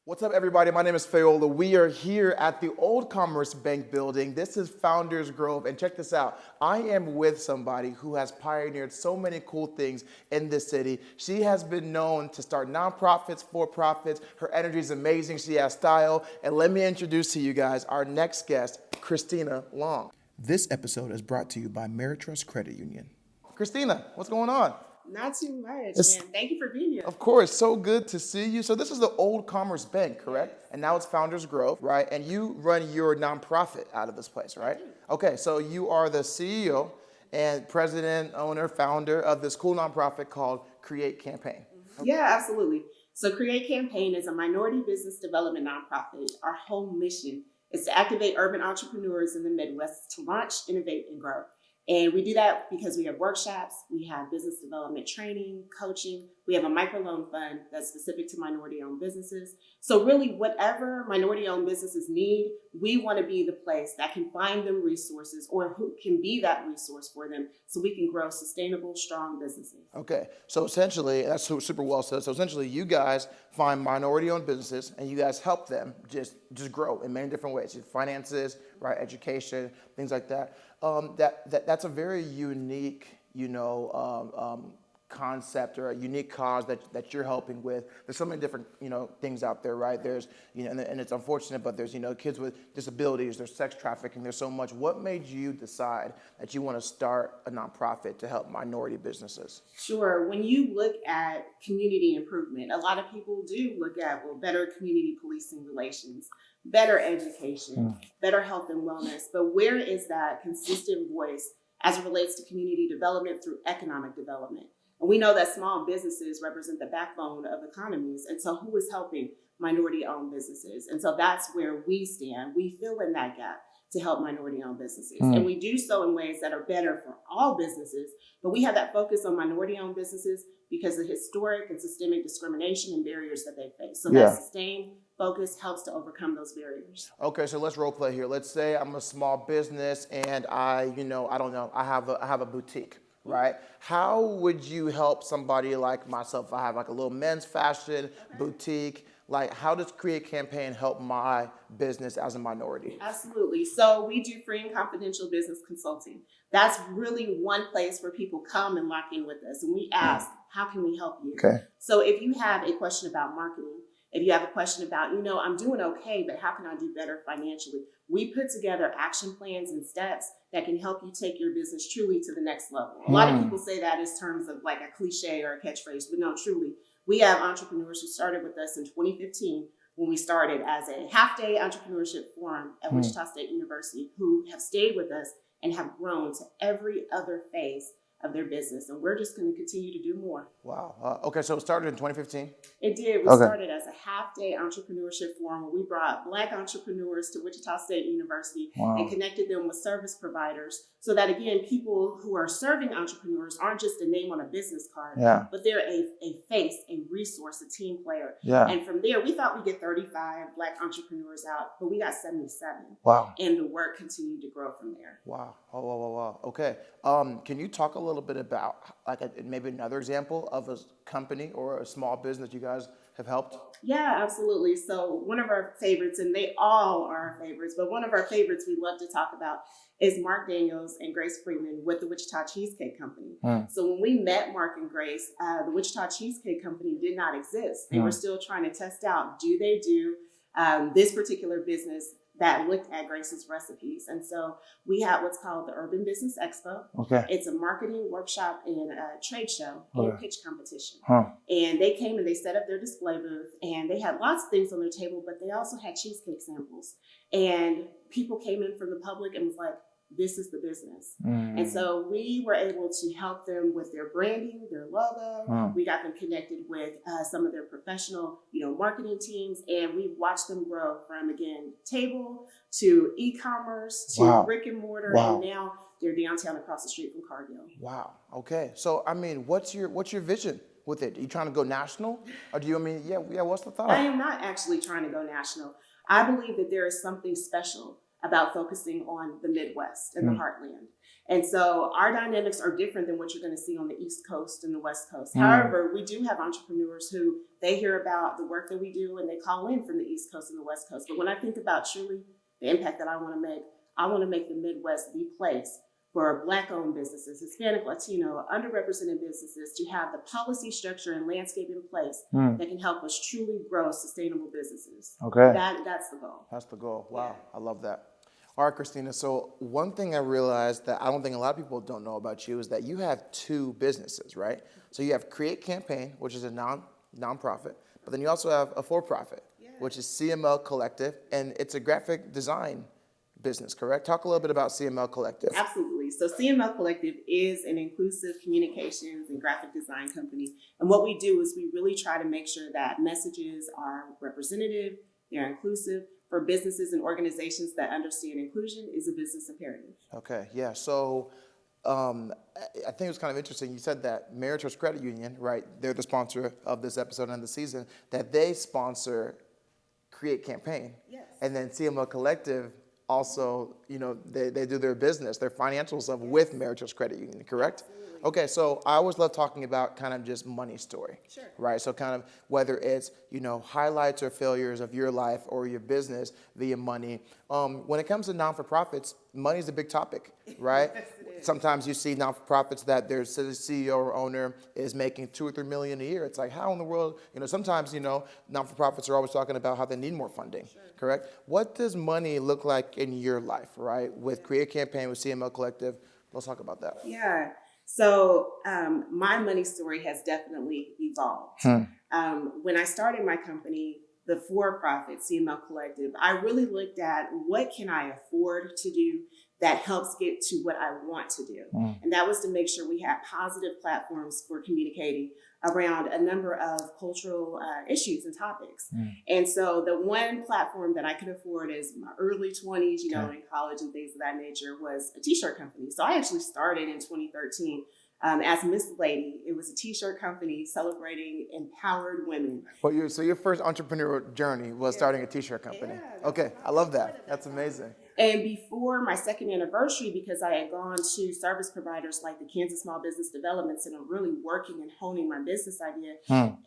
What's up, everybody? My name is Fayola. We are here at the Old Commerce Bank building. This is Founders Grove, and check this out. I am with somebody who has pioneered so many cool things in this city. She has been known to start nonprofits, for-profits. Her energy is amazing. She has style. And let me introduce to you guys our next guest, Christina Long. This episode is brought to you by Ameritrust Credit Union. Christina, what's going on? Not too much, It's- man. Thank you for being here. Of course, so good to see you. So this is the Old Commerce Bank, correct? And now it's Founders Grove, right? And you run your nonprofit out of this place, right? Okay, so you are the CEO and president, owner, founder of this cool nonprofit called Create Campaign. Yeah, absolutely. So Create Campaign is a minority business development nonprofit. Our whole mission is to activate urban entrepreneurs in the Midwest to launch, innovate, and grow. And we do that because we have workshops, we have business development training, coaching, we have a microloan fund that's specific to minority-owned businesses. So really, whatever minority-owned businesses need, we want to be the place that can find them resources or who can be that resource for them so we can grow sustainable, strong businesses. Okay, so essentially, that's super well said. So essentially, you guys find minority-owned businesses and you guys help them just grow in many different ways. Finances, right, education, things like that. That's a very unique, concept or a unique cause that you're helping with. There's so many different, things out there, right? There's, and it's unfortunate, but there's, kids with disabilities, there's sex trafficking, there's so much. What made you decide that you want to start a nonprofit to help minority businesses? Sure. When you look at community improvement, a lot of people do look at, better community policing relations, better education, better health and wellness. But where is that consistent voice as it relates to community development through economic development? And we know that small businesses represent the backbone of economies. And so who is helping minority-owned businesses? And so that's where we stand. We fill in that gap to help minority-owned businesses. And we do so in ways that are better for all businesses. But we have that focus on minority-owned businesses because of historic and systemic discrimination and barriers that they face. So that sustained focus helps to overcome those barriers. Okay, so let's role play here. Let's say I'm a small business and I have a boutique, right? How would you help somebody like myself? I have like a little men's fashion boutique. Like, how does Create Campaign help my business as a minority? Absolutely. So we do free and confidential business consulting. That's really one place where people come and lock in with us. And we ask, how can we help you? Okay. So if you have a question about marketing, if you have a question about, I'm doing okay, but how can I do better financially? We put together action plans and steps that can help you take your business truly to the next level. A lot of people say that as terms of like a cliche or a catchphrase, but no, truly. We have entrepreneurs who started with us in 2015 when we started as a half-day entrepreneurship forum at Wichita State University who have stayed with us and have grown to every other phase of their business. And we're just going to continue to do more. Wow. Okay, so it started in 2015? It did. We started as a half-day entrepreneurship forum where we brought Black entrepreneurs to Wichita State University and connected them with service providers so that, again, people who are serving entrepreneurs aren't just a name on a business card, but they're a face, a resource, a team player. And from there, we thought we'd get 35 Black entrepreneurs out, but we got 77. Wow. And the work continued to grow from there. Wow. Wow. Okay. Can you talk a little bit about maybe another example of a company or a small business you guys have helped? Yeah, absolutely. So one of our favorites, and they all are our favorites, but one of our favorites we love to talk about is Mark Daniels and Grace Freeman with the Wichita Cheesecake Company. So when we met Mark and Grace, the Wichita Cheesecake Company did not exist. They were still trying to test out, do they do this particular business that looked at Grace's recipes. And so we had what's called the Urban Business Expo. Okay. It's a marketing workshop and a trade show and pitch competition. And they came and they set up their display booth and they had lots of things on their table, but they also had cheesecake samples. And people came in from the public and was like, this is the business. And so we were able to help them with their branding, their logo. We got them connected with some of their professional, marketing teams, and we watched them grow from, again, table to e-commerce to brick and mortar, and now they're downtown across the street from Cargill. Wow. Okay. So, what's your vision with it? Are you trying to go national, or do you? What's the thought? I am not actually trying to go national. I believe that there is something special about focusing on the Midwest and the heartland. And so our dynamics are different than what you're going to see on the East Coast and the West Coast. However, we do have entrepreneurs who they hear about the work that we do and they call in from the East Coast and the West Coast. But when I think about truly the impact that I want to make the Midwest the place for Black-owned businesses, Hispanic, Latino, underrepresented businesses to have the policy structure and landscape in place that can help us truly grow sustainable businesses. Okay. That's the goal. That's the goal. Wow. Yeah. I love that. All right, Christina. So one thing I realized that I don't think a lot of people don't know about you is that you have two businesses, right? So you have Create Campaign, which is a nonprofit, but then you also have a for-profit, which is CML Collective, and it's a graphic design business, correct? Talk a little bit about CML Collective. Absolutely. So CML Collective is an inclusive communications and graphic design company. And what we do is we really try to make sure that messages are representative, they're inclusive. For businesses and organizations that understand inclusion is a business imperative. Okay, yeah. So I think it was kind of interesting. You said that Meritus Credit Union, right? They're the sponsor of this episode and the season, that they sponsor Create Campaign. Yes. And then CML Collective also, they do their business, their financial stuff with Meritus Credit Union, correct? Absolutely. Okay, so I always love talking about kind of just money story, sure, right? So kind of whether it's, highlights or failures of your life or your business via money. When it comes to non-for-profits, money is a big topic, right? Yes, it is. Sometimes you see non-for-profits that their CEO or owner is making $2 or $3 million a year. It's like, how in the world, sometimes, non-for-profits are always talking about how they need more funding, sure, correct? What does money look like in your life, right? With Create Campaign, with CML Collective, let's talk about that. Yeah. So my money story has definitely evolved. When I started my company, the for-profit CML Collective, I really looked at what can I afford to do that helps get to what I want to do. And that was to make sure we had positive platforms for communicating around a number of cultural issues and topics. And so the one platform that I could afford is my early 20s, in college and things of that nature, was a t-shirt company. So I actually started in 2013 as Miss Lady. It was a t-shirt company celebrating empowered women. Well, so your first entrepreneurial journey was starting a t-shirt company. Yeah, okay, I love that. That's amazing. And before my second anniversary, because I had gone to service providers like the Kansas Small Business Development Center, really working and honing my business idea,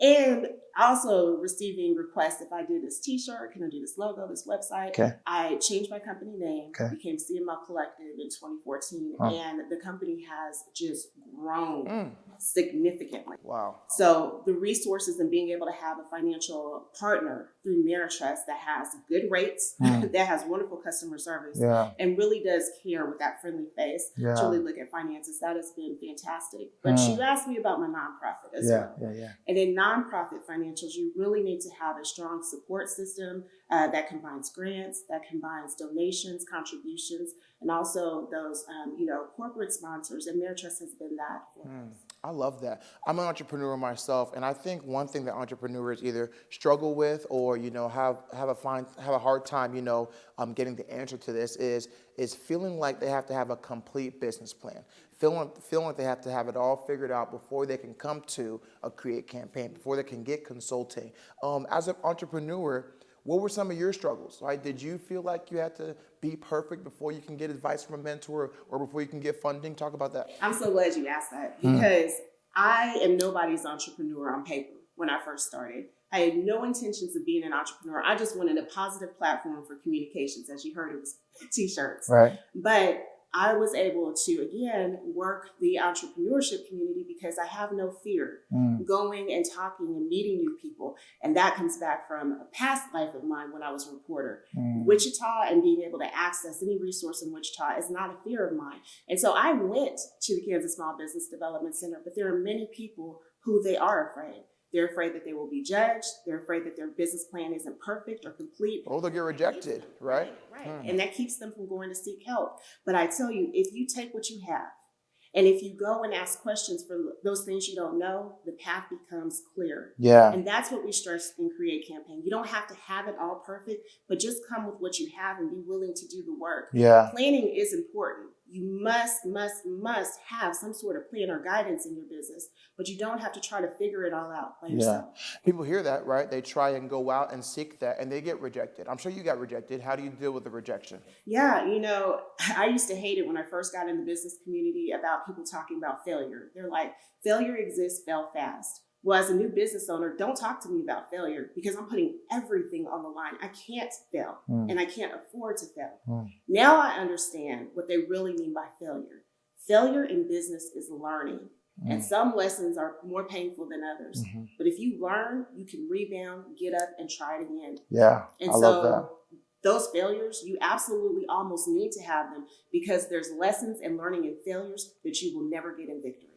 and also receiving requests if I did this t-shirt, can I do this logo, this website? Okay. I changed my company name, became CML Collective in 2014, and the company has just grown significantly. Wow. So the resources and being able to have a financial partner through Meritrust that has good rates, that has wonderful customer service, and really does care with that friendly face to really look at finances, that has been fantastic. But you asked me about my nonprofit as well. And in nonprofit financials, you really need to have a strong support system that combines grants, that combines donations, contributions, and also those corporate sponsors. And Meritrust has been that for us. I love that. I'm an entrepreneur myself, and I think one thing that entrepreneurs either struggle with or have a hard time getting the answer to this is feeling like they have to have a complete business plan, feeling like they have to have it all figured out before they can come to a Create Campaign, before they can get consulting. As an entrepreneur, what were some of your struggles, right? Did you feel like you had to be perfect before you can get advice from a mentor or before you can get funding? Talk about that. I'm so glad you asked that because I am nobody's entrepreneur on paper when I first started. I had no intentions of being an entrepreneur. I just wanted a positive platform for communications. As you heard, it was t-shirts. Right. But I was able to, again, work the entrepreneurship community because I have no fear going and talking and meeting new people. And that comes back from a past life of mine when I was a reporter. Wichita and being able to access any resource in Wichita is not a fear of mine. And so I went to the Kansas Small Business Development Center, but there are many people who they are afraid. They're afraid that they will be judged. They're afraid that their business plan isn't perfect or complete. Or they'll get rejected, right? Right. And that keeps them from going to seek help. But I tell you, if you take what you have, and if you go and ask questions for those things you don't know, the path becomes clear. Yeah. And that's what we stress in Create Campaign. You don't have to have it all perfect, but just come with what you have and be willing to do the work. Yeah. Planning is important. You must have some sort of plan or guidance in your business, but you don't have to try to figure it all out by yourself. People hear that, right? They try and go out and seek that and they get rejected. I'm sure you got rejected. How do you deal with the rejection? Yeah, I used to hate it when I first got in the business community about people talking about failure. They're like, failure exists, fail fast. Well, as a new business owner, don't talk to me about failure because I'm putting everything on the line. I can't fail and I can't afford to fail. Now I understand what they really mean by failure. Failure in business is learning. And some lessons are more painful than others. But if you learn, you can rebound, get up, and try it again. Yeah, and I love that. Those failures, you absolutely almost need to have them because there's lessons and learning in failures that you will never get in victory.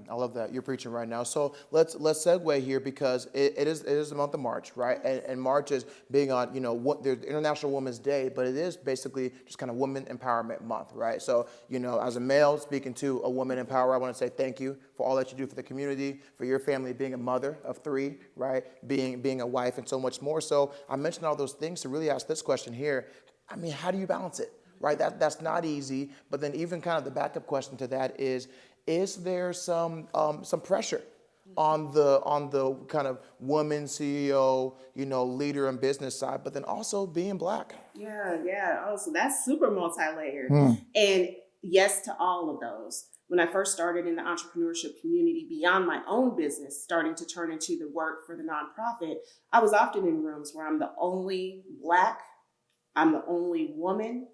I love that. You're preaching right now. So let's segue here because it is the month of March, right? And March is being on, there's International Women's Day, but it is basically just kind of Women Empowerment Month, right? So, as a male speaking to a woman in power, I want to say thank you for all that you do for the community, for your family, being a mother of 3, right? Being a wife and so much more. So I mentioned all those things to really ask this question here. I mean, how do you balance it, right? That's not easy. But then even kind of the backup question to that is there some pressure on the kind of woman CEO, leader and business side, but then also being Black? Yeah. Oh, so that's super multi-layered. And yes to all of those. When I first started in the entrepreneurship community, beyond my own business, starting to turn into the work for the nonprofit, I was often in rooms where I'm the only Black, I'm the only woman,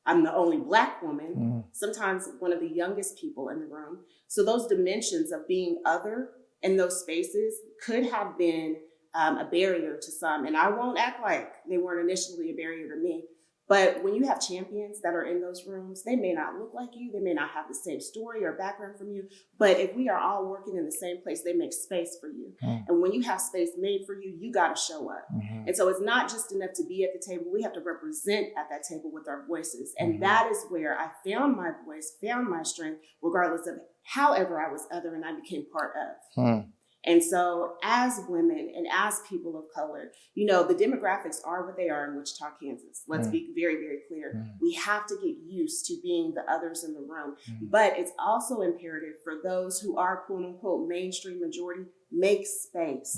I'm the only Black woman, sometimes one of the youngest people in the room. So those dimensions of being other in those spaces could have been a barrier to some. And I won't act like they weren't initially a barrier to me. But when you have champions that are in those rooms, they may not look like you. They may not have the same story or background from you. But if we are all working in the same place, they make space for you. And when you have space made for you, you got to show up. And so it's not just enough to be at the table. We have to represent at that table with our voices. And that is where I found my voice, found my strength, regardless of however I was other and I became part of. And so as women and as people of color, the demographics are what they are in Wichita, Kansas. Let's be very, very clear. We have to get used to being the others in the room. But it's also imperative for those who are quote unquote mainstream majority, make space.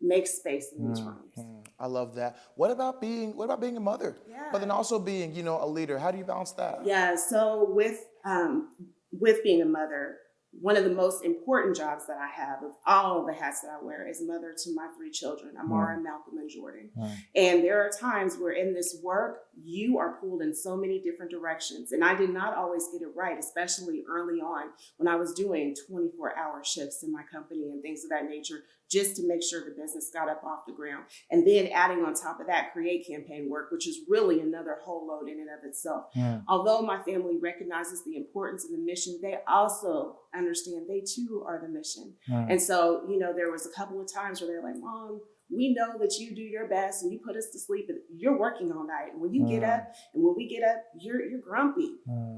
Make space in these rooms. I love that. What about being a mother? But then also being, a leader. How do you balance that? Yeah. So with being a mother, one of the most important jobs that I have of all the hats that I wear is mother to my 3 children, Amara, Malcolm, and Jordan. And there are times where in this work, you are pulled in so many different directions. And I did not always get it right, especially early on when I was doing 24-hour shifts in my company and things of that nature, just to make sure the business got up off the ground. And then adding on top of that, create campaign work, which is really another whole load in and of itself. Although my family recognizes the importance of the mission, they also understand they too are the mission. And so, there was a couple of times where they're like, Mom, we know that you do your best and you put us to sleep, but you're working all night. And when you get up and when we get up, you're grumpy.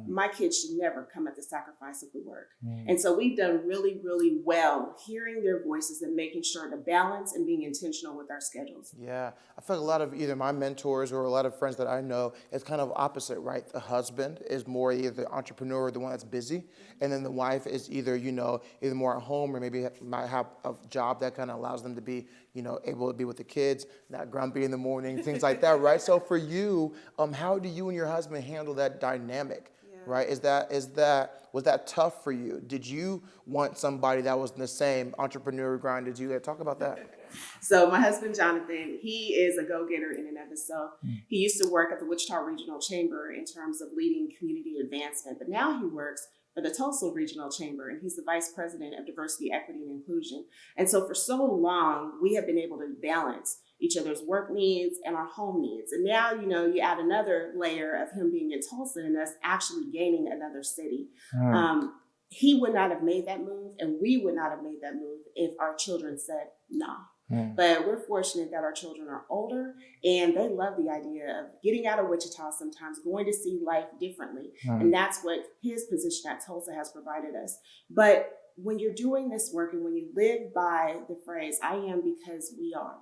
My kids should never come at the sacrifice of the work. And so we've done really, really well hearing their voices and making sure to balance and being intentional with our schedules. Yeah. I feel like a lot of either my mentors or a lot of friends that I know, it's kind of opposite, right? The husband is more either the entrepreneur, the one that's busy. And then the wife is either, either more at home or maybe might have a job that kind of allows them to be, able to be with the kids, not grumpy in the morning, things like that, right? So for you, how do you and your husband handle that dynamic, right? Was that tough for you? Did you want somebody that was in the same entrepreneurial grind? Did you talk about that? So my husband, Jonathan, he is a go-getter in and of himself. He used to work at the Wichita Regional Chamber in terms of leading community advancement, but now he works for the Tulsa Regional Chamber, and he's the Vice President of Diversity, Equity, and Inclusion. And so for so long, we have been able to balance each other's work needs and our home needs. And now, you add another layer of him being in Tulsa and us actually gaining another city. He would not have made that move, and we would not have made that move if our children said no. But we're fortunate that our children are older and they love the idea of getting out of Wichita sometimes, going to see life differently. And that's what his position at Tulsa has provided us. But when you're doing this work and when you live by the phrase, I am because we are,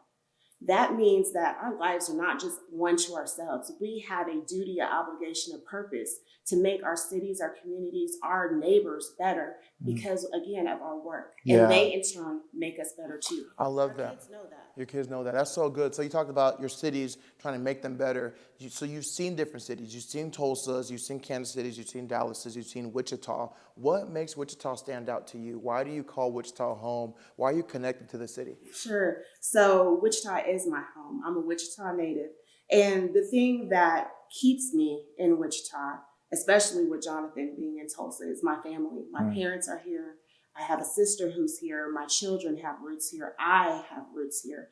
that means that our lives are not just one to ourselves. We have a duty, an obligation, a purpose to make our cities, our communities, our neighbors better because, again, of our work. Yeah. And they, in turn, make us better, too. I love Our that. kids know that. Your kids know that. That's so good. So you talked about your cities trying to make them better. So you've seen different cities. You've seen Tulsa's, you've seen Kansas City's, you've seen Dallas's, you've seen Wichita. What makes Wichita stand out to you? Why do you call Wichita home? Why are you connected to the city? Sure. So Wichita is my home. I'm a Wichita native. And the thing that keeps me in Wichita, especially with Jonathan being in Tulsa, is my family. My parents are here. I have a sister who's here. My children have roots here. I have roots here.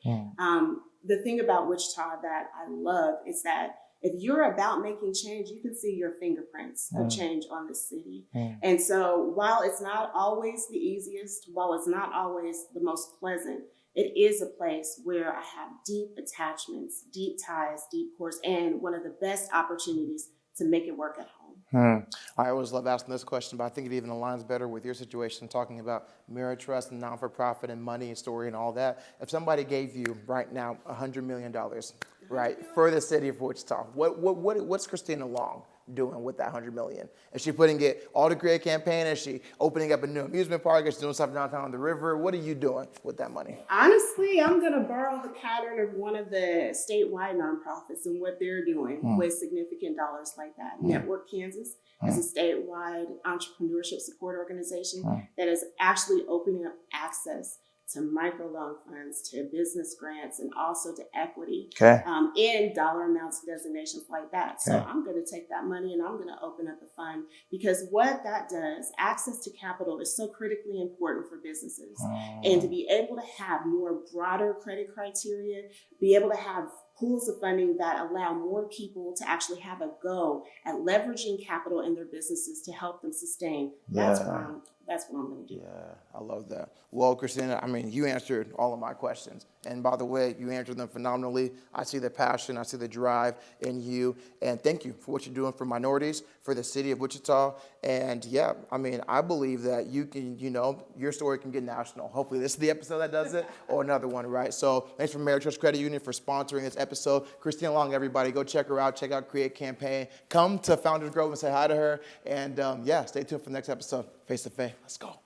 The thing about Wichita that I love is that if you're about making change, you can see your fingerprints of change on the city. And so while it's not always the easiest, while it's not always the most pleasant, it is a place where I have deep attachments, deep ties, deep cores, and one of the best opportunities to make it work at home. I always love asking this question, but I think it even aligns better with your situation, talking about Merit Trust and non-for-profit and money and story and all that. If somebody gave you right now $100 million, right, for the city of Wichita, what's Christina Long doing with that $100 million? Is she putting it all to create a campaign? Is she opening up a new amusement park? Is she doing something downtown on the river? What are you doing with that money? Honestly, I'm going to borrow the pattern of one of the statewide nonprofits and what they're doing with significant dollars like that. Network Kansas is a statewide entrepreneurship support organization that is actually opening up access to microloan funds, to business grants, and also to equity in dollar amounts designations like that. So I'm going to take that money and I'm going to open up a fund because what that does, access to capital is so critically important for businesses. And to be able to have more broader credit criteria, be able to have pools of funding that allow more people to actually have a go at leveraging capital in their businesses to help them sustain. That's what I'm going to do. Yeah, I love that. Well, Christina, I mean, you answered all of my questions. And by the way, you answered them phenomenally. I see the passion, I see the drive in you. And thank you for what you're doing for minorities, for the city of Wichita. And yeah, I mean, I believe that you can, your story can get national. Hopefully this is the episode that does it or another one, right? So thanks for Merit Trust Credit Union for sponsoring this episode. Christina Long, everybody, go check her out. Check out Create Campaign. Come to Founders Grove and say hi to her. And stay tuned for the next episode. Face to Face. Let's go.